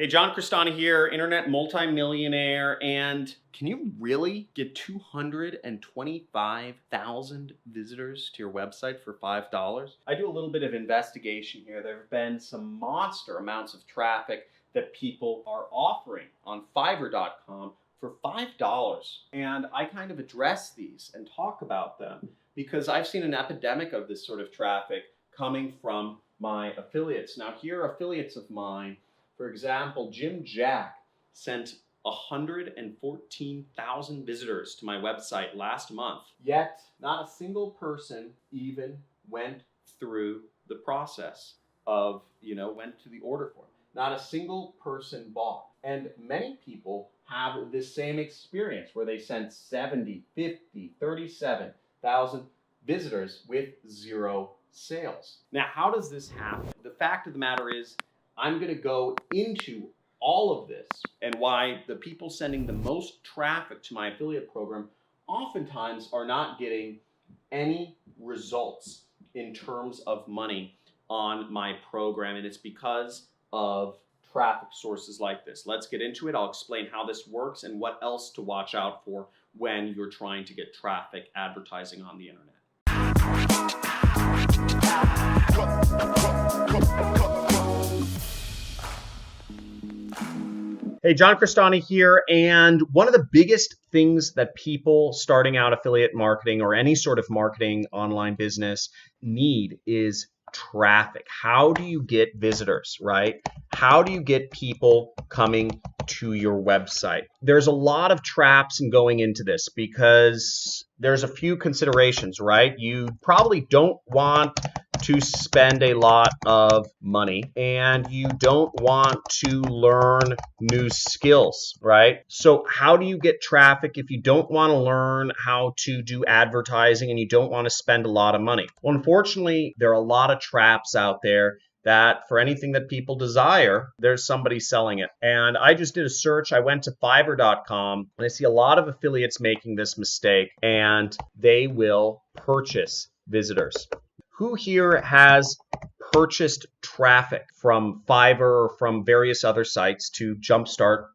Hey, John Crestani here, internet multimillionaire, and can you really get 225,000 visitors to your website for $5? I do a little bit of investigation here. There have been some monster amounts of traffic that people are offering on Fiverr.com for $5. And I kind of address these and talk about them because I've seen an epidemic of this sort of traffic coming from my affiliates. Now, here are affiliates of mine. For example, Jim Jack sent 114,000 visitors to my website last month, yet not a single person even went through the process of, went to the order form. Not a single person bought. And many people have this same experience where they sent 70, 50, 37,000 visitors with zero sales. Now, how does this happen? The fact of the matter is, I'm going to go into all of this and why the people sending the most traffic to my affiliate program oftentimes are not getting any results in terms of money on my program. And it's because of traffic sources like this. Let's get into it. I'll explain how this works and what else to watch out for when you're trying to get traffic advertising on the internet. Hey, John Crestani here, and one of the biggest things that people starting out affiliate marketing or any sort of marketing online business need is traffic. How do you get visitors, right? How do you get people coming to your website? There's a lot of traps in going into this because there's a few considerations, right? You probably don't want to spend a lot of money and you don't want to learn new skills, right? So how do you get traffic if you don't want to learn how to do advertising and you don't want to spend a lot of money? Well, unfortunately, there are a lot of traps out there that for anything that people desire, there's somebody selling it. And I just did a search. I went to Fiverr.com and I see a lot of affiliates making this mistake, and they will purchase visitors. Who here has purchased traffic from Fiverr or from various other sites to jumpstart,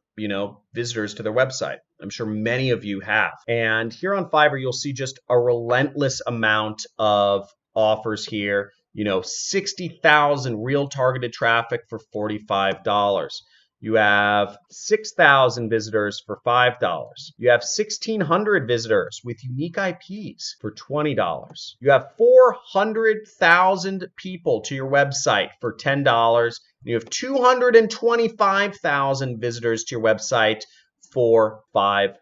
visitors to their website? I'm sure many of you have. And here on Fiverr, you'll see just a relentless amount of offers here. 60,000 real targeted traffic for $45. You have 6,000 visitors for $5. You have 1,600 visitors with unique IPs for $20. You have 400,000 people to your website for $10. You have 225,000 visitors to your website for $5.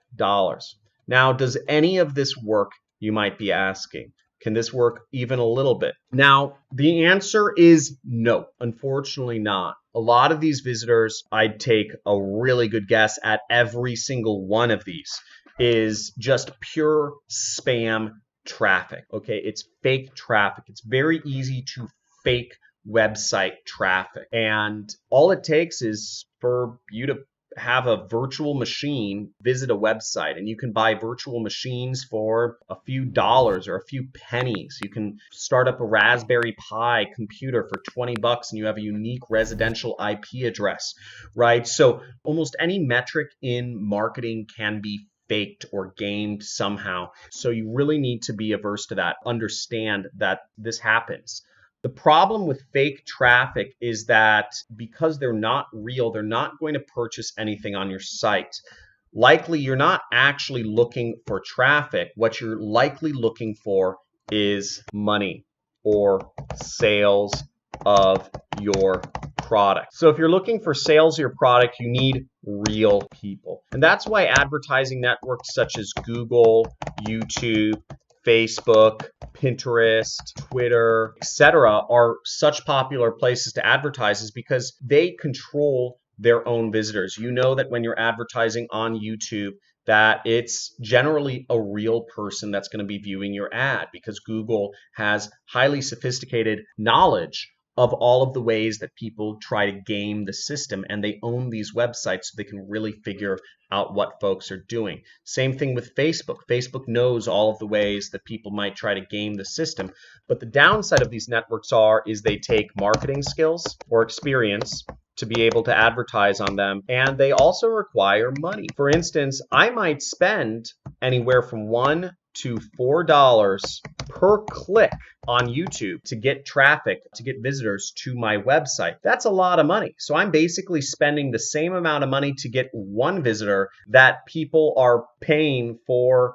Now, does any of this work, you might be asking? Can this work even a little bit? Now, the answer is no, unfortunately not. A lot of these visitors, I'd take a really good guess at every single one of these, is just pure spam traffic. Okay, it's fake traffic. It's very easy to fake website traffic. And all it takes is for you to have a virtual machine visit a website, and you can buy virtual machines for a few dollars or a few pennies. You can start up a Raspberry Pi computer for $20 and you have a unique residential IP address, right? So almost any metric in marketing can be faked or gamed somehow. So you really need to be averse to that. Understand that this happens. The problem with fake traffic is that because they're not real, they're not going to purchase anything on your site. Likely, you're not actually looking for traffic. What you're likely looking for is money or sales of your product. So if you're looking for sales of your product, you need real people. And that's why advertising networks such as Google, YouTube, Facebook, Pinterest, Twitter, etc. are such popular places to advertise, is because they control their own visitors. You know that when you're advertising on YouTube, that it's generally a real person that's going to be viewing your ad, because Google has highly sophisticated knowledge of all of the ways that people try to game the system, and they own these websites so they can really figure out what folks are doing. Same thing with Facebook. Facebook knows all of the ways that people might try to game the system, but the downside of these networks is they take marketing skills or experience to be able to advertise on them, and they also require money. For instance, I might spend anywhere from $1 to $4 per click on YouTube to get traffic, to get visitors to my website. That's a lot of money. So I'm basically spending the same amount of money to get one visitor that people are paying for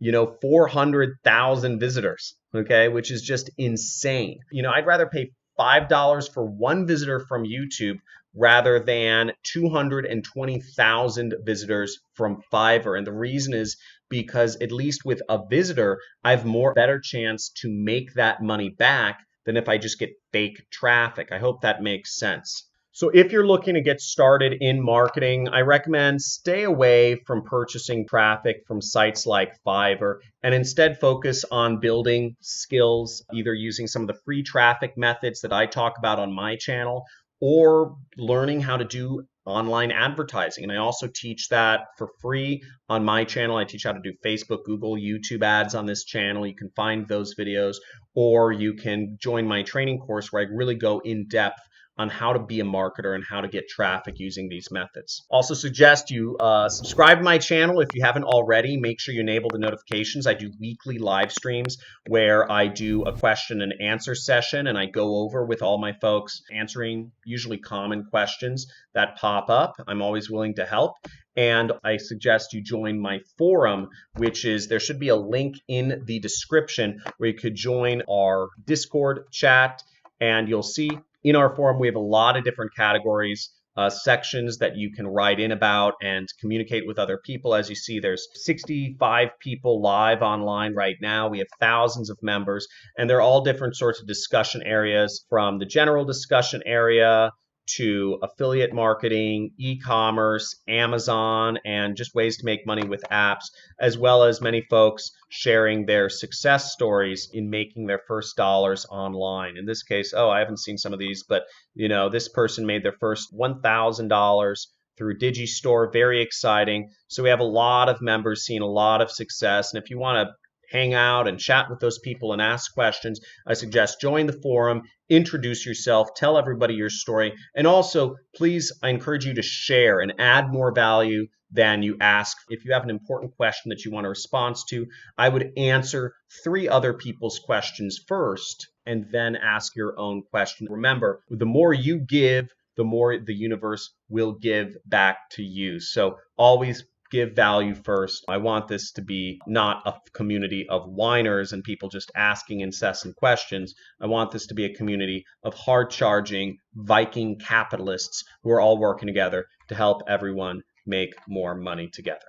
400,000 visitors, okay, which is just insane. I'd rather pay $5 for one visitor from YouTube rather than 220,000 visitors from Fiverr. And the reason is because at least with a visitor, I have better chance to make that money back than if I just get fake traffic. I hope that makes sense. So if you're looking to get started in marketing, I recommend stay away from purchasing traffic from sites like Fiverr and instead focus on building skills, either using some of the free traffic methods that I talk about on my channel or learning how to do online advertising. And I also teach that for free on my channel. I teach how to do Facebook, Google, YouTube ads on this channel. You can find those videos, or you can join my training course where I really go in depth on how to be a marketer and how to get traffic using these methods. Also suggest you subscribe to my channel if you haven't already. Make sure you enable the notifications. I do weekly live streams where I do a question and answer session, and I go over with all my folks answering usually common questions that pop up. I'm always willing to help. And I suggest you join my forum, which is, there should be a link in the description where you could join our Discord chat, and you'll see in our forum, we have a lot of different categories, sections that you can write in about and communicate with other people. As you see, there's 65 people live online right now. We have thousands of members, and they're all different sorts of discussion areas, from the general discussion area to affiliate marketing, e-commerce, Amazon, and just ways to make money with apps, as well as many folks sharing their success stories in making their first dollars online. In this case, I haven't seen some of these, but this person made their first $1,000 through Digistore. Very exciting. So we have a lot of members seeing a lot of success. And if you want to hang out and chat with those people and ask questions, I suggest join the forum, introduce yourself, tell everybody your story, and also please, I encourage you to share and add more value than you ask. If you have an important question that you want a response to, I would answer 3 other people's questions first and then ask your own question. Remember, the more you give, the more the universe will give back to you. So always give value first. I want this to be not a community of whiners and people just asking incessant questions. I want this to be a community of hard-charging Viking capitalists who are all working together to help everyone make more money together.